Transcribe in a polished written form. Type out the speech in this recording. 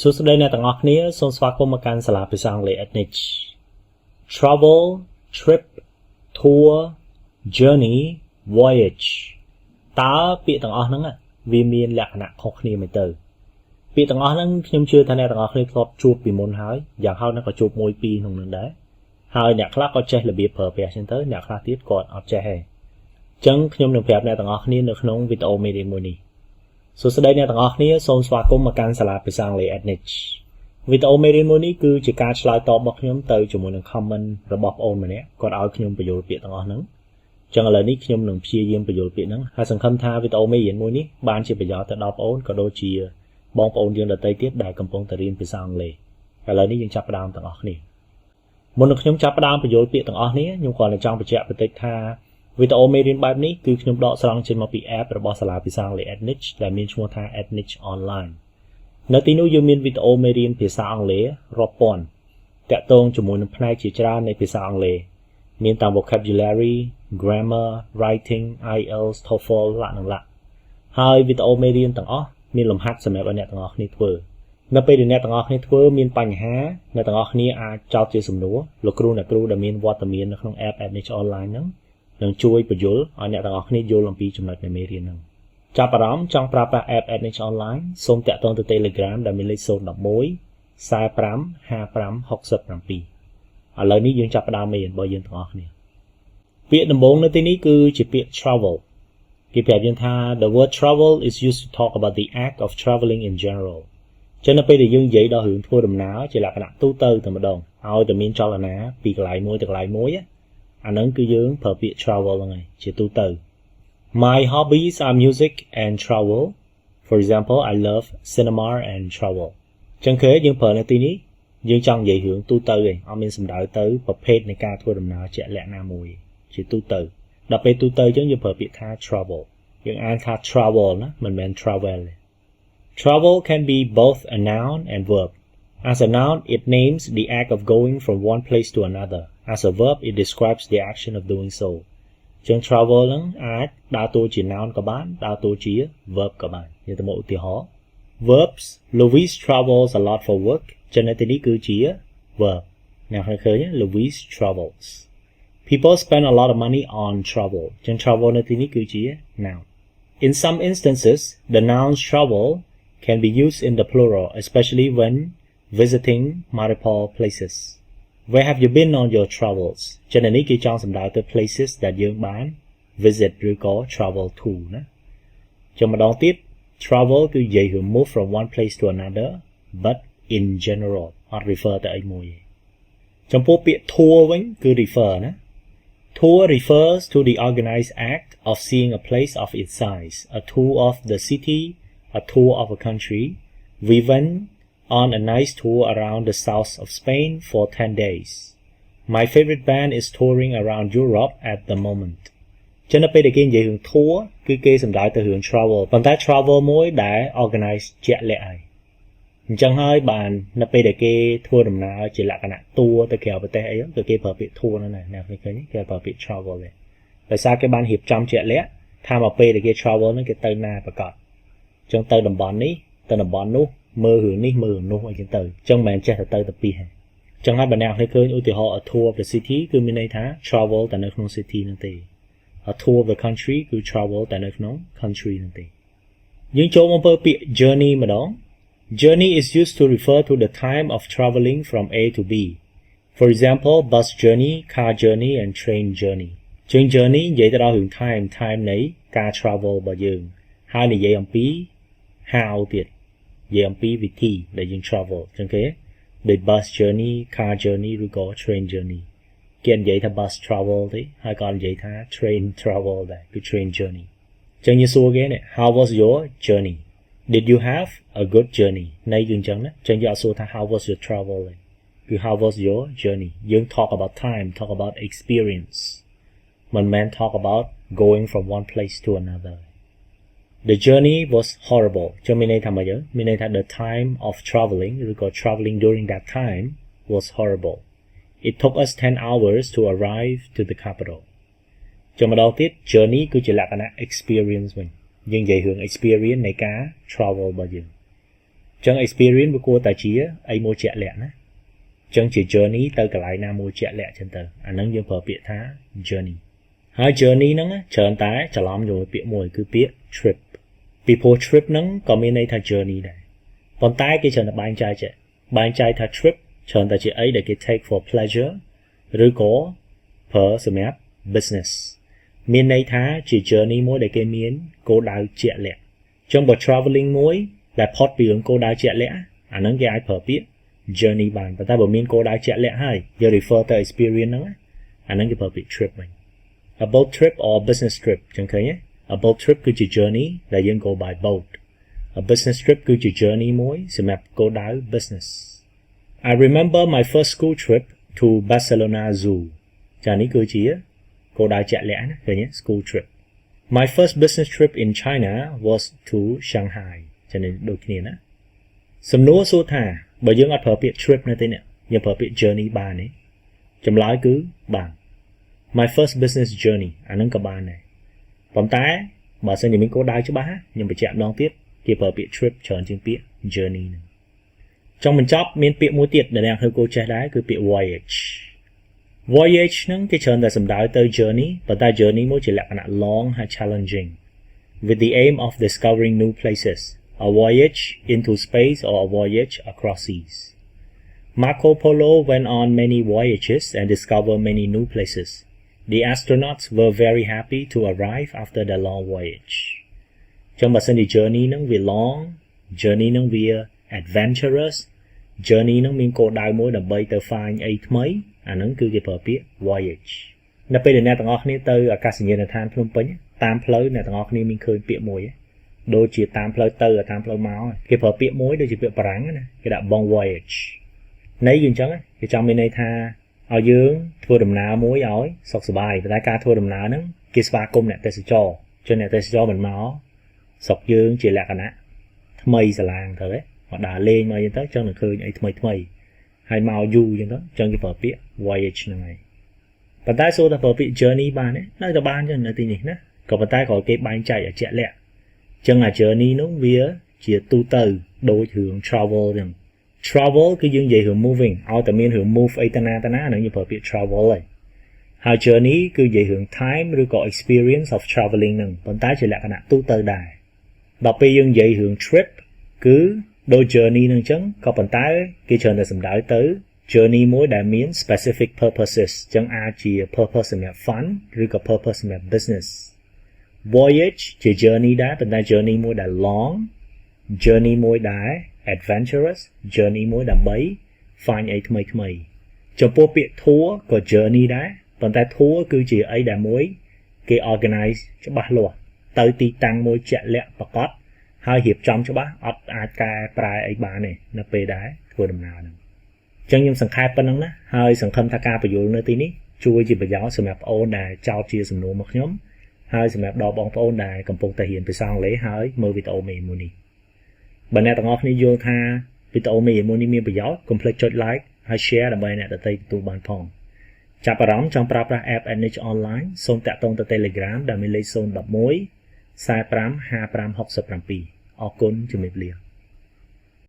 សួស្តីអ្នកទាំងអស់គ្នាសូមស្វាគមន៍មកកាន់សាលាភាសាអង់គ្លេស Ethnic Travel Trip Tour Journey Voyage តើពាក្យទាំងអស់ហ្នឹងវាមានលក្ខណៈខុសគ្នាមិនទៅពាក្យទាំងអស់ហ្នឹងខ្ញុំជឿថាអ្នកទាំងអស់គ្នាធ្លាប់ជួបពីមុនហើយយ៉ាងហោចណាស់ក៏ជួបមួយពីរក្នុងហ្នឹងដែរហើយអ្នកខ្លះក៏ចេះរបៀបប្រើប្រាស់ចឹងទៅអ្នកខ្លះទៀតគាត់អត់ចេះទេអញ្ចឹងខ្ញុំនឹងប្រាប់អ្នកទាំងអស់គ្នានៅក្នុងវីដេអូមេរៀនមួយនេះសួស្តីអ្នកទាំងអស់គ្នាសូមស្វាគមន៍មកកាន់សាលាភាសាអង់គ្លេស Ethnic វីដេអូមេរៀនមួយនេះគឺជាការឆ្លើយតបរបស់ខ្ញុំទៅជាមួយនឹង comment របស់បងប្អូនម្នាក់គាត់ឲ្យខ្ញុំបញ្យល់ពាក្យទាំងអស់ហ្នឹងអញ្ចឹងឥឡូវនេះខ្ញុំនឹងព្យាយាមបញ្យល់ពាក្យហ្នឹងហើយសង្ឃឹមថាវីដេអូមេរៀនមួយនេះបានជាប្រយោជន៍ទៅដល់បងប្អូនក៏ដូចជាបងប្អូនយើងដទៃទៀតដែលកំពុងតែរៀនភាសាអង់គ្លេសឥឡូវនេះយើងចាប់ផ្ដើមទាំងអស់គ្នាមុននឹងខ្ញុំចាប់ផ្ដើមបញ្យល់ពាក្យទាំងអស់គ្នាខ្ញុំគ្រាន់តែចង់បញ្ជាក់បន្តិចថាវីដេអូមេរៀនបែបនេះគឺខ្ញុំដកស្រង់ចេញមកពី app របស់សាលាភាសាអង់គ្លេស Ethnic ដែលមានឈ្មោះថា Ethnic Online នៅទីនោះយើងមានវីដេអូមេរៀនភាសាអង់គ្លេសរាប់ពាន់តាក់ទងជាមួយនឹងផ្នែកជាច្រើននៃភាសាអង់គ្លេសមានតាម vocabulary, grammar, writing, IELTS, TOEFL ឡាក់និងឡាក់ហើយវីដេអូមេរៀនទាំងអស់មានលំហាត់សម្រាប់ឲ្យអ្នកទាំងអស់គ្នាធ្វើនៅពេលដែលអ្នកទាំងអស់គ្នាធ្វើមានបញ្ហាអ្នកទាំងអស់គ្នាអាចចោទជាសំណួរលោកគ្រូអ្នកគ្រូដែលមានវត្តមាននៅក្នុង app Ethnic Online ហ្នឹងនឹងជួយបញ្យល់ឲ្យអ្នកទាំងអស់គ្នាយល់អំពីចំណុចនៃមេរៀនហ្នឹងចាប់អារម្មណ៍ចង់ប្រើប្រាស់ app Ethnic Online សូមតាក់ទងទៅ Telegram ដែលមានលេខ011 45 55 67ឥឡូវនេះយើងចាប់ផ្ដើមមេរៀនរបស់យើងទាំងអស់គ្នាពាក្យដំបូងនៅទីនេះគឺជាពាក្យ travel គេប្រាប់យើងថា the word travel is used to talk about the act of traveling in general ចឹងនៅពេលដែលយើងនិយាយដល់រឿងធ្វើដំណើរជាលក្ខណៈទូទៅតែម្ដងឲ្យតែមានចលនាពីកន្លែងមួយទៅកន្លែងមួយអាហ្នឹងគឺយើងប្រើពាក្យ travel ហ្នឹងឯងជាទូទៅ My hobbies are music and travel. For example, I love cinema and travel. ចឹងគឺយើងប្រើនៅទីនេះយើងចង់និយាយរឿងទូទៅឯងអត់មានសំដៅទៅប្រភេទនៃការធ្វើដំណើរជាក់លាក់ណាមួយជាទូទៅដល់ពេលទូទៅចឹងយើងប្រើពាក្យថា travel យើងអានថា travel ណាមិនមែន travel ទេ Travel can be both a noun and verb. As a noun, it names the act of going from one place to another. As a verb, it describes the action of doing so. ចឹង travel ហ្នឹងអាចដើរតួជា noun ក៏បានដើរតួជា verb ក៏បាននិយាយទៅមកឧទាហរណ៍ verbs Louise travels a lot for work ចឹងនៅទីនេះគឺជា verb អ្នកឃើញ Louise travels People spend a lot of money on travel ចឹង travel នៅទីនេះគឺជា noun In some instances the noun travel can be used in the plural especially when visiting multiple places Where have you been on your travels ចឹងនេះគេចង់សំដៅទៅ places ដែលយើងបាន visit ឬក៏ travel to ណាចឹងម្ដងទៀត travel គឺនិយាយរឿង move from one place to another but in general អត់ refer ទៅអីមួយទេចំពោះពាក្យ tour វិញគឺ refer ណា Tour refers to the organized act of seeing a place of its size a tour of the city a tour of a country We went on a nice tour around the south of Spain for 10 days. My favorite band is touring around Europe at the moment. ចឹងនៅពេលដែលគេនិយាយរឿង tour គឺគេសំដៅទៅរឿង travel ប៉ុន្តែ travel មួយដែល organize ជាក់លាក់ហើយអញ្ចឹងហើយបាននៅពេលដែលគេធ្វើដំណើរជាលក្ខណៈ tour ទៅក្រៅប្រទេសអីហ្នឹងគឺគេប្រើពាក្យ tour ហ្នឹងណាអ្នកឃើញគេប្រើពាក្យ travel ទេដោយសារគេបានរៀបចំជាក់លាក់ថាមកពេលដែលគេ travel ហ្នឹងគេទៅណាប្រកបអញ្ចឹងទៅតំបន់នេះទៅតំបន់នោះមើលរឿងនេះមើលរឿងនោះអីចឹងទៅអញ្ចឹងមិនមែនចេះទៅពីហ្នឹងអញ្ចឹងហើយបើអ្នកឃើញឧទាហរណ៍ a tour of the city គឺមានន័យថា travel តែនៅក្នុង city ហ្នឹងទេ a tour of the country គឺ travel តែនៅក្នុង country ហ្នឹងទេយើងចូលមកមើលពាក្យ journey ម្ដង journey is used to refer to the time of traveling from A to B for example bus journey car journey and train journey ជាង journey និយាយទៅដល់រឿង time នៃការ travel របស់យើងហើយនិយាយអំពី how ទៀតនិយាយអំពីវិធីដែលយើង travel ចឹងគេដូច bus journey car journey ឬក៏ train journey គេនិយាយថា bus travel ទេហើយក៏និយាយថា train travel ដែរគឺ train journey ចឹងយើងសួរគេនេះ how was your journey did you have a good journey ន័យគឺអញ្ចឹងណាចឹងយើងអត់សួរថា how was your travel ទេគឺ how was your journey យើង talk about time talk about experience មិនមែន talk about going from one place to another The journey was horrible ចឹងមានន័យថាម៉េចមានន័យថា the time of traveling ឬក៏ traveling during that time was horrible It took us 10 hours to arrive to the capital ចឹងម្ដងទៀត journey គឺជាលក្ខណៈ experience វិញយើងនិយាយរឿង experience នៃការ travel របស់យើង ចឹង experience វាគួរតែជាអីមួយជាក់លាក់ណាចឹងជា journey ទៅកន្លែងណាមួយជាក់លាក់ចឹងទៅអាហ្នឹងយើងប្រើពាក្យថា journey ហើយ journey ហ្នឹងច្រើនតែច្រឡំជាមួយពាក្យមួយគឺពាក្យ trip ពីព្រោះ trip ហ្នឹងក៏មានន័យថា journey ដែរប៉ុន្តែគេច្រើនតែបែងចែកថា trip ច្រើនតែជាអីដែលគេ take for pleasure ឬក៏ប្រើសម្រាប់ business មានន័យថាជា journey មួយដែលគេមានគោលដៅជាក់លាក់ចឹងបើ traveling មួយដែលផុតពីរឿងគោលដៅជាក់លាក់អាហ្នឹងគេអាចប្រើពាក្យ journey បានប៉ុន្តែបើមានគោលដៅជាក់លាក់ហើយយក refer ទៅ experience ហ្នឹងអាហ្នឹងគេប្រើពាក្យ trip វិញ a boat trip or business trip ចឹងឃើញទេ a boat trip គឺជា journey ដែលយើង go by boat a business trip គឺជា journey មួយសម្រាប់គោលដៅ business I remember my first school trip to Barcelona Zoo ចានេះគឺជាគោលដៅជាក់លាក់ណាឃើញទេ school trip my first business trip in China was to Shanghai ចានេះដូចគ្នាណាសំណួរសួរថាបើយើងអត់ប្រើពាក្យ trip នៅទេនេះយើងប្រើពាក្យ journey បានទេចម្លើយគឺបាន my first business journey អានឹងក៏បានដែរប៉ុន្តែបើសិនជាមានគោលដៅច្បាស់ខ្ញុំបញ្ជាក់ម្ដងទៀតគេប្រើពាក្យ trip ច្រើនជាងពាក្យ journey ហ្នឹងចុងបញ្ចប់មានពាក្យមួយទៀតដែលអ្នកធ្វើគោចេះដែរគឺពាក្យ voyage voyage ហ្នឹងគេច្រើនតែសំដៅទៅ journey ប៉ុន្តែ journey មួយជាលក្ខណៈ long ហើយ challenging with the aim of discovering new places a voyage into space or a voyage across seas Marco Polo went on many voyages and discovered many new places the astronauts were very happy to arrive after the long voyage ចឹងបើសិនជា journey ហ្នឹងវា long journey ហ្នឹងវា adventurous journey ហ្នឹងមានគោលដៅមួយដើម្បីទៅ find អីថ្មីអាហ្នឹងគឺគេប្រើពាក្យ voyage នៅពេលដែលអ្នកទាំងអស់គ្នាទៅអាកាសយានដ្ឋានភ្នំពេញតាមផ្លូវអ្នកទាំងអស់គ្នាមានឃើញពាក្យមួយដូចជាតាមផ្លូវទៅតាមផ្លូវមកគេប្រើពាក្យមួយដូចជាពាក្យបារាំងណាគេដាក់ bon voyage ន័យគឺអញ្ចឹងគេចង់មានន័យថាឲ្យយើងធ្វើដំណើរមួយឲ្យសុខសប្បាយតែការធ្វើដំណើរហ្នឹងគេស្វាគមន៍អ្នកទេសចរជនអ្នកទេសចរមិនមកស្រុកយើងជាលក្ខណៈថ្មីស្រឡាងទៅមកដើរលេងមកអញ្ចឹងទៅចង់នឹងឃើញអីថ្មីហើយមកយូរអញ្ចឹងទៅចង់គេប្រើពាក្យ voyage ហ្នឹងហើយប៉ុន្តែសូទៅប្រើពាក្យ journey បានទេនៅតែបានចឹងនៅទីនេះណាក៏ប៉ុន្តែក៏គេបែងចែកឲ្យជាក់លាក់ចឹងអា journey នោះវាជាទូទៅដូចរឿង travel ចឹង travel គឺយើងនិយាយរឿង moving ឲ្យតែមានរឿង move អីទៅណាហ្នឹងយើងប្រើពាក្យ travel ហើយ journey គឺនិយាយរឿង time ឬក៏ experience of traveling ហ្នឹងប៉ុន្តែជាលក្ខណៈទូទៅដែរដល់ពេលយើងនិយាយរឿង trip គឺដូច journey ហ្នឹងចឹងក៏ប៉ុន្តែគេច្រើនតែសំដៅទៅ journey មួយដែលមាន specific purposes ចឹងអាចជា purpose សម្រាប់ fun ឬក៏ purpose សម្រាប់ business voyage ជា journey ដែរប៉ុន្តែ journey មួយដែល long journey មួយដែល adventurous journey មួយដើម្បី find អីថ្មីចំពោះពាក្យ tour ក៏ journey ដែរប៉ុន្តែ tour គឺជាអីដែលមួយគេ organize ច្បាស់លាស់ទៅទីតាំងមួយជាក់លាក់ប្រកបហើយរៀបចំច្បាស់អត់អាចកែប្រែអីបានទេនៅពេលដែលធ្វើដំណើរហ្នឹងអញ្ចឹងខ្ញុំសង្ខេបប៉ុណ្្នឹងណាហើយសង្ឃឹមថាការបញ្យល់នៅទីនេះជួយជាប្រយោជន៍សម្រាប់បងប្អូនដែលចោទជាសំណួរមកខ្ញុំហើយសម្រាប់ដល់បងប្អូនដែលកំពុងតែរៀនភាសាអង់គ្លេសហើយមើលវីដេអូមួយនេះបើអ្នកទាំងអស់គ្នាយល់ថាវីដេអូមួយនេះមានប្រយោជន៍កុំភ្លេចចុច like ហើយ share ដើម្បីអ្នកដទៃទទួលបានផងចាប់អារម្មណ៍ចង់ប្រើប្រាស់ app Ednich online សូមតាក់ទងទៅ Telegram ដែលមានលេខ011 45 55 67 អរគុណជំរាបលា